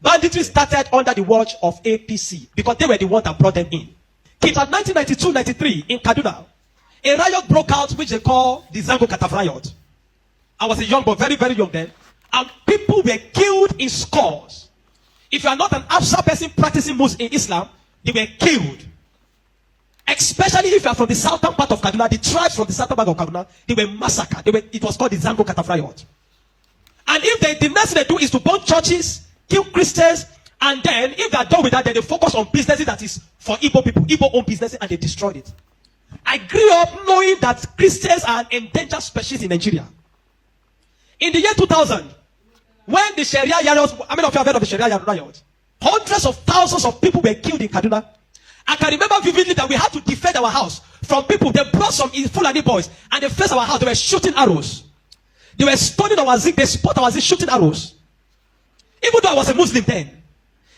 Banditry started under the watch of APC because they were the ones that brought them in. It was 1992-93 in Kaduna. A riot broke out which they call the Zango Kataf riot. I was a young boy, very, very young then. And people were killed in scores. If you are not an Afsa person practicing Muslim in Islam, they were killed. Especially if you are from the southern part of Kaduna, the tribes from the southern part of Kaduna, they were massacred. It was called the Zango Kataf riot. And if the next thing they do is to burn churches, kill Christians, and then if they are done with that, then they focus on businesses that is for Igbo people, Igbo-owned businesses, and they destroyed it. I grew up knowing that Christians are an endangered species in Nigeria. In the year 2000, when the Sharia riots, how many of you have heard of the Sharia riot? Hundreds of thousands of people were killed in Kaduna. I can remember vividly that we had to defend our house from people. They brought some Fulani boys and they faced our house. They were shooting arrows. They were stoning our zinc. They spot our zinc shooting arrows. Even though I was a Muslim then.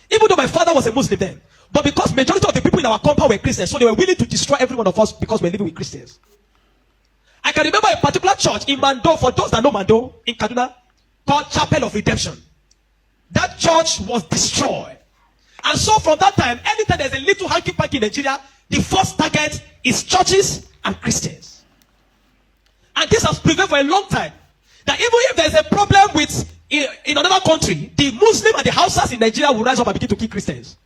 Even though my father was a Muslim then. But because majority of the people in our compound were Christians, so they were willing to destroy every one of us because we're living with Christians. I can remember a particular church in Mando, for those that know Mando, in Kaduna, called Chapel of Redemption. That church was destroyed. And so from that time, anytime there's a little hanky-panky in Nigeria, the first target is churches and Christians. And this has prevailed for a long time. That even if there's a problem with in another country, the Muslim and the Hausas in Nigeria will rise up and begin to kill Christians.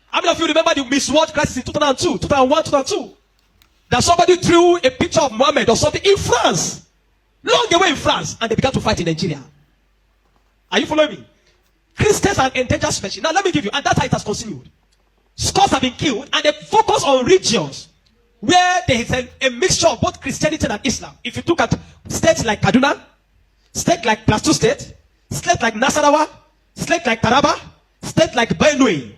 How many of you remember the Miss World crisis in 2002, 2001, 2002? That somebody drew a picture of Muhammad or something in France, long away in France, and they began to fight in Nigeria. Are you following me? Christians are endangered species. Now let me give you, and that's how it has continued. Scores have been killed, and they focus on regions where there is a mixture of both Christianity and Islam. If you look at states like Kaduna, state like Plateau State, state like Nasarawa, state like Taraba, state like Benue,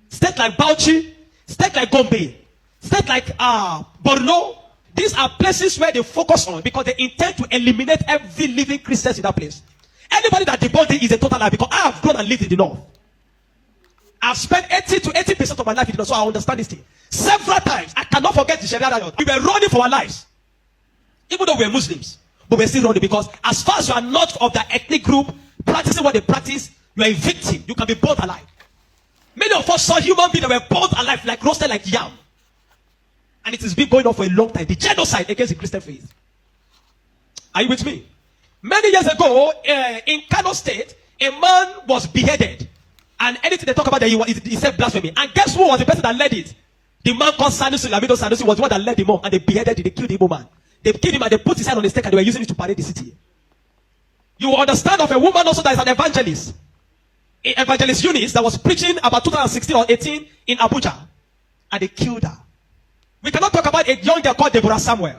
state like Bauchi, state like Gombe, state like Borno. These are places where they focus on because they intend to eliminate every living Christian in that place. Anybody that debunks it is a total lie because I have grown and lived in the north. I've spent 80 to 80% of my life in the north, so I understand this thing. Several times, I cannot forget the Sharia riot. We were running for our lives. Even though we were Muslims, but we're still running because as far as you are not of that ethnic group, practicing what they practice, you are a victim. You can be burnt alive. Many of us saw human beings that were burnt alive, like roasted like yam. And it has been going on for a long time. The genocide against the Christian faith. Are you with me? Many years ago, in Kano State, a man was beheaded. And anything they talk about, he said blasphemy. And guess who was the person that led it? The man called Sanusi, Lamido Sanusi, was the one that led him on. And they beheaded him, they killed the Igbo man. They killed him and they put his head on the stake and they were using it to parade the city. You will understand of a woman also that is an evangelist. Evangelist Eunice that was preaching about 2016 or 18 in Abuja. And they killed her. We cannot talk about a young girl called Deborah Samuel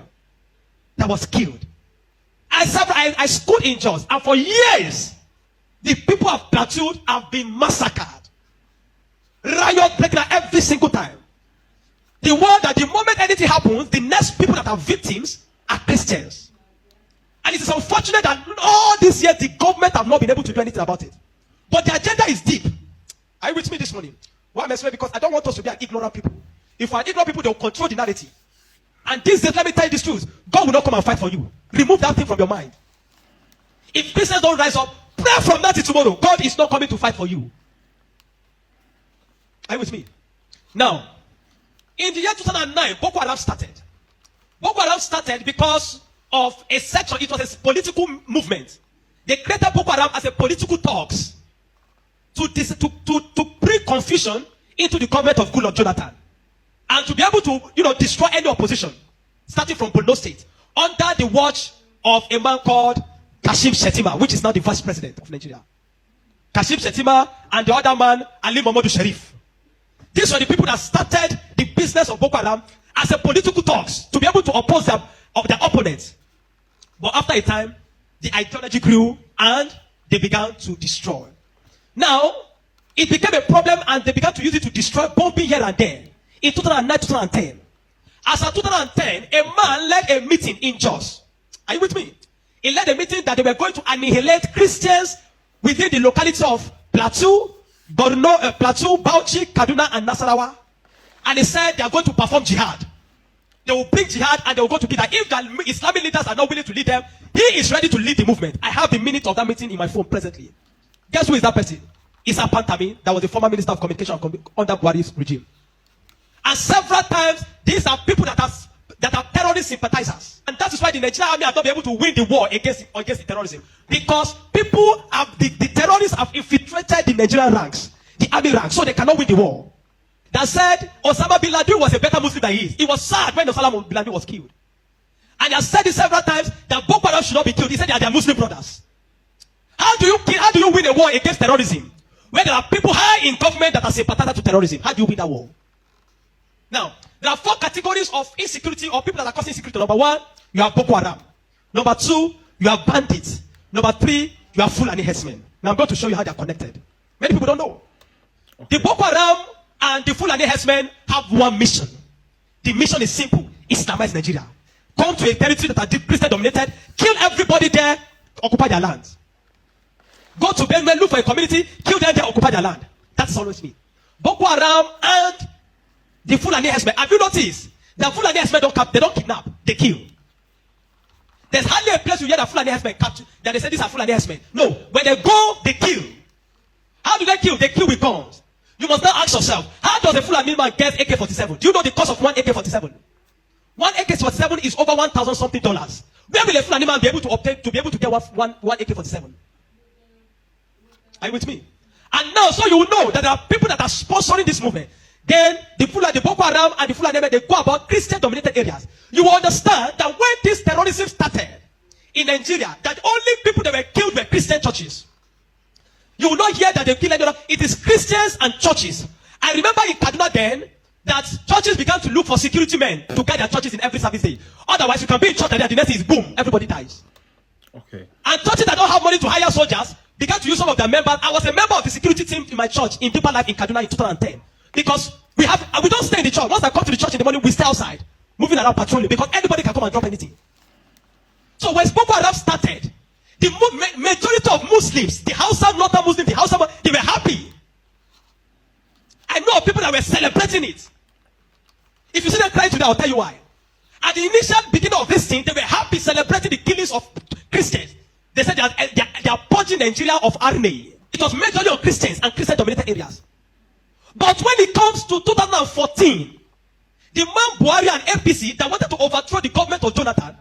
that was killed. I schooled in Jos, and for years, the people of Plateau have been massacred. Riot breaking out every single time. The world that the moment anything happens, the next people that are victims are Christians. And it is unfortunate that all this year the government have not been able to do anything about it. But the agenda is deep. Are you with me this morning? Why am I saying? Because I don't want us to be an ignorant people. If we are ignorant people, they will control the narrative. And this days, let me tell you this truth. God will not come and fight for you. Remove that thing from your mind. If Christians don't rise up, pray from now till tomorrow. God is not coming to fight for you. Are you with me? Now, in the year 2009, Boko Haram started. Boko Haram started because of a section. It was a political movement. They created Boko Haram as a political talks to bring confusion into the government of Goodluck Jonathan. And to be able to, destroy any opposition, starting from Borno State, under the watch of a man called Kashim Shettima, which is now the vice president of Nigeria. Kashim Shettima and the other man, Ali Mohammed Sharif. These were the people that started the business of Boko Haram as a political talks to be able to oppose their opponents. But after a time, the ideology grew and they began to destroy. Now, it became a problem and they began to use it to destroy, bombing here and there. In 2009, 2010. As of 2010, a man led a meeting in Jos. Are you with me? He led a meeting that they were going to annihilate Christians within the locality of Plateau, Borno, Plateau, Bauchi, Kaduna, and Nasarawa. And he said they are going to perform jihad. They will bring jihad and they will go to that. If the Islamic leaders are not willing to lead them, he is ready to lead the movement. I have the minute of that meeting in my phone presently. Guess who is that person? Isa Pantami, that was the former Minister of Communication under Buhari's regime. And several times, these are people that are terrorist sympathizers. And that is why the Nigerian army have not been able to win the war against the terrorism. Because people have, the terrorists have infiltrated the Nigerian ranks, the army ranks, so they cannot win the war. That said, Osama bin Laden was a better Muslim than he is. He was sad when Osama bin Laden was killed. And he has said it several times that Boko Haram should not be killed. He said they are their Muslim brothers. How do you win a war against terrorism? Where there are people high in government that are sympathizers to terrorism. How do you win that war? Now, there are 4 categories of insecurity or people that are causing insecurity. Number 1, you have Boko Haram. Number 2, you have bandits. Number 3, you have Fulani herdsmen. Now I'm going to show you how they are connected. Many people don't know. Okay. The Boko Haram and the Fulani herdsmen have one mission. The mission is simple: Islamize Nigeria. Come to a territory that are Christian dominated, kill everybody there, occupy their land. Go to Benue, look for a community, kill them there, occupy their land. That's always me. Boko Haram and the Fulani herdsmen. Have you noticed that Fulani herdsmen they don't kidnap, they kill? There's hardly a place you hear that Fulani herdsmen capture that they say these are Fulani herdsmen. No, when they go, they kill. How do they kill? They kill with guns. You must now ask yourself, how does a Fulani man get AK-47? Do you know the cost of one AK-47? One AK-47 is over $1,000 something. Where will a Fulani man be able to obtain to get one AK-47? Are you with me? And now, so you will know that there are people that are sponsoring this movement. Then the Boko Haram and the Fulani, they go about Christian-dominated areas. You will understand that when this terrorism started in Nigeria, that only people that were killed were Christian churches. You will not hear that they kill anyone. It is Christians and churches. I remember in Kaduna then that churches began to look for security men to guide their churches in every service day. Otherwise, you can be in church and then the next is boom, everybody dies. Okay. And churches that don't have money to hire soldiers began to use some of their members. I was a member of the security team in my church in Deeper Life in Kaduna in 2010. Because we don't stay in the church. Once I come to the church in the morning, we stay outside, moving around patrolling, because anybody can come and drop anything. So when Boko Haram started, the majority of Muslims, the Hausa, Northern Muslims, they were happy. I know people that were celebrating it. If you see them crying today, I'll tell you why. At the initial beginning of this thing, they were happy celebrating the killings of Christians. They said they are purging Nigeria of army. It was majorly on Christians and Christian-dominated areas. But when it comes to 2014, the man Buhari and APC that wanted to overthrow the government of Jonathan,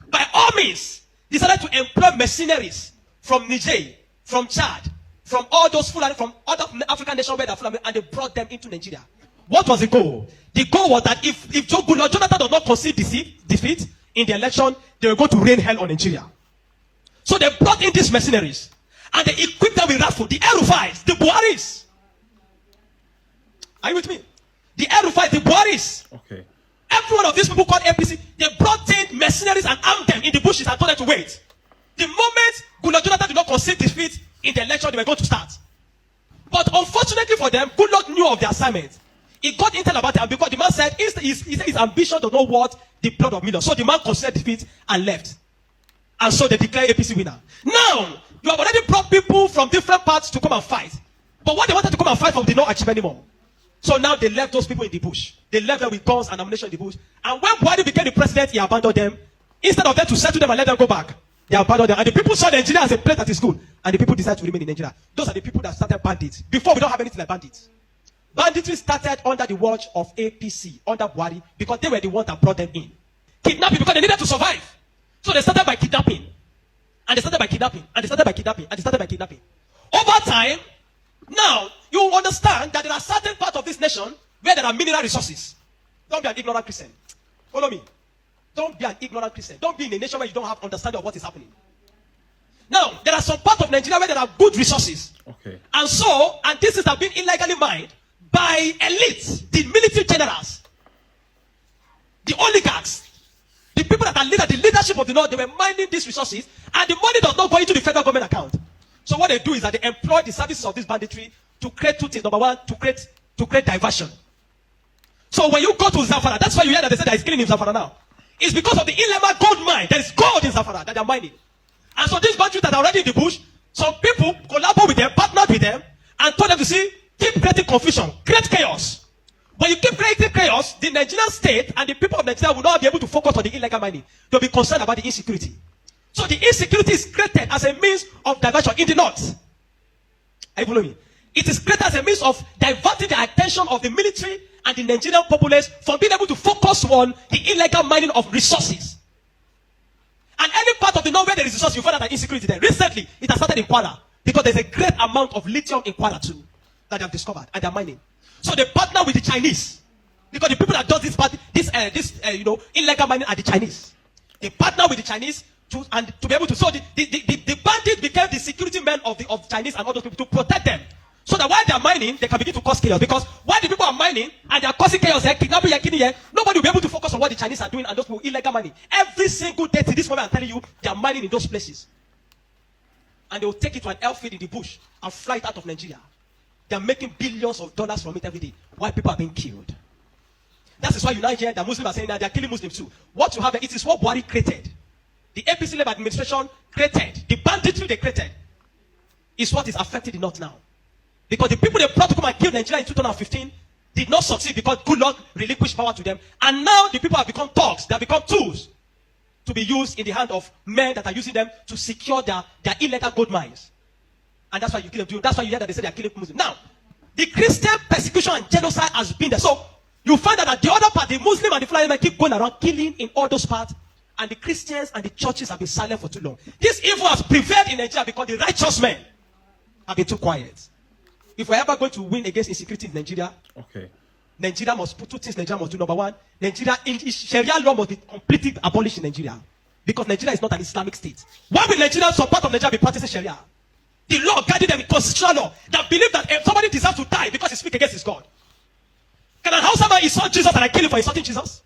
by all means, decided to employ mercenaries from Niger, from Chad, from all those Fulani, from other African nations where they are Fulani, and they brought them into Nigeria. What was the goal? The goal was that if Jonathan does not concede defeat in the election, they were going to rain hell on Nigeria. So they brought in these mercenaries, and they equipped them with rifles, the Aerofiles, the Buharis. Are you with me? The Aerofiles, the Buharis. Okay. Every one of these people called APC, they brought in mercenaries and armed them in the bushes and told them to wait. The moment Jonathan did not concede defeat in the election, they were going to start. But unfortunately for them, Goodluck knew of the assignment. He got intel about it, because the man said his ambition does not worth the blood of millions. So the man conceded defeat and left. And so they declared APC winner. Now, you have already brought people from different parts to come and fight. But what they wanted to come and fight for did not achieve anymore. So now they left those people in the bush. They left them with guns and ammunition in the bush. And when Buhari became the president, he abandoned them. Instead of them to settle them and let them go back, they abandoned them. And the people saw Nigeria as a place that is good. And the people decided to remain in Nigeria. Those are the people that started bandits. Before, we don't have anything like bandits. Banditry started under the watch of APC, under Buhari, because they were the ones that brought them in. Kidnapping, because they needed to survive. So they started by kidnapping. And they started by kidnapping. And they started by kidnapping. And they started by kidnapping. Over time, now, you understand that there are certain parts of this nation where there are mineral resources. Don't be an ignorant Christian. Follow me. Don't be an ignorant Christian. Don't be in a nation where you don't have understanding of what is happening. Now, there are some parts of Nigeria where there are good resources. Okay. And this is have been illegally mined by elites, the military generals, the oligarchs, the people that are the leadership of the North. They were mining these resources, and the money does not go into the federal government account. So what they do is that they employ the services of this banditry to create two things. Number one, to create diversion. So when you go to Zamfara, that's why you hear that they say there is killing in Zamfara now. It's because of the illegal gold mine. There is gold in Zamfara that they are mining. And so these bandits that are already in the bush, some people collaborate with them, partnered with them, and told them to keep creating confusion, create chaos. When you keep creating chaos, the Nigerian state and the people of Nigeria will not be able to focus on the illegal mining. They'll be concerned about the insecurity. So the insecurity is created as a means of diversion in the north. Are you following me? It is created as a means of diverting the attention of the military and the Nigerian populace from being able to focus on the illegal mining of resources. And any part of the north where there is resource, you find out that insecurity there. Recently, it has started in Kwara because there's a great amount of lithium in Kwara too that they have discovered and they're mining. So they partner with the Chinese because the people that does this illegal mining are the Chinese. They partner with the Chinese to be able to. So the bandits became the security men of Chinese and all those people to protect them. So that while they are mining, they can begin to cause chaos. Because while the people are mining and they are causing chaos, kidnapping, nobody will be able to focus on what the Chinese are doing and those people illegal mining. Every single day to this moment, I'm telling you, they are mining in those places. And they will take it to an airfield in the bush and fly it out of Nigeria. They are making billions of dollars from it every day. While people are being killed. That is why you now hear the Muslims are saying that they are killing Muslims too. What you have, it is what Buhari created. The APC-led administration created. The banditry they created is what is affecting the North now. Because the people they brought to come and kill Nigeria in 2015 did not succeed because good luck relinquished power to them. And now the people have become thugs. They have become tools to be used in the hand of men that are using them to secure their illegal gold mines. And that's why you kill them. That's why you hear that they say they are killing Muslims. Now, the Christian persecution and genocide has been there. So you find out that the other part, the Muslim and the Fulani men keep going around killing in all those parts. And the Christians and the churches have been silent for too long. This evil has prevailed in Nigeria because the righteous men have been too quiet. If we're ever going to win against insecurity in Nigeria, Nigeria must put two things Nigeria must do. Number one, Sharia law must be completely abolished in Nigeria. Because Nigeria is not an Islamic state. Why will Nigeria, some part of Nigeria, be practicing Sharia? The law guiding them in constitutional law that believe that if somebody deserves to die because he speaks against his God. Can an Hausa man insult Jesus and I kill him for insulting Jesus?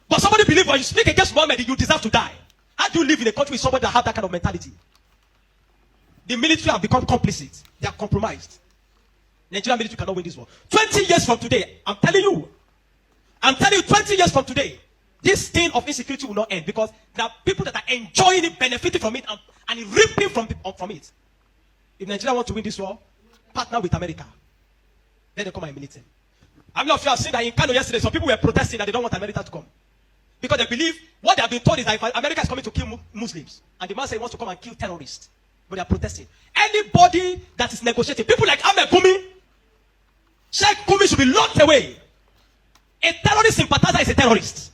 But somebody believes when you speak against Muhammad, you deserve to die. How do you live in a country with somebody that has that kind of mentality? The military have become complicit. They are compromised. Nigerian military cannot win this war. 20 years from today, I'm telling you, 20 years from today, this thing of insecurity will not end because there are people that are enjoying it, benefiting from it, and reaping from it. If Nigeria wants to win this war, partner with America. Let them come and militate. I'm not sure I've seen that in Kano yesterday, some people were protesting that they don't want America to come. Because they believe what they have been told is that if America is coming to kill Muslims, and the man says he wants to come and kill terrorists, but they are protesting. Anybody that is negotiating, people like Ahmed Gumi, Sheikh Gumi should be locked away. A terrorist sympathizer is a terrorist.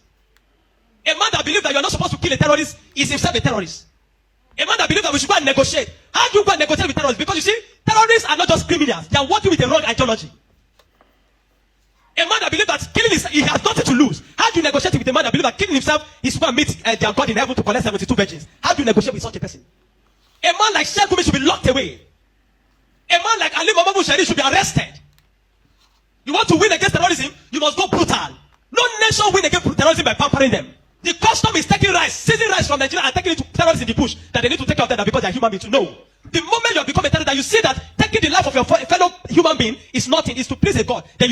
A man that believes that you are not supposed to kill a terrorist is himself a terrorist. A man that believes that we should go and negotiate. How do you go and negotiate with terrorists? Because you see, terrorists are not just criminals. They are working with a wrong ideology. A man that believes that killing he has nothing to lose. How do you negotiate with a man that believes that killing himself is going to meet their God in heaven to collect 72 virgins? How do you negotiate with such a person? A man like Sheikh Gumi should be locked away. A man like Ali Muhammad Buhari should be arrested. You want to win against terrorism, you must go brutal. No nation win against terrorism by pampering them. The custom is taking rice, seizing rice from Nigeria and taking it to terrorists in the bush that they need to take care of them because they are human beings. No. The moment you have become a terrorist, that you see that taking the life of your fellow human being is nothing, is to please a God. Then you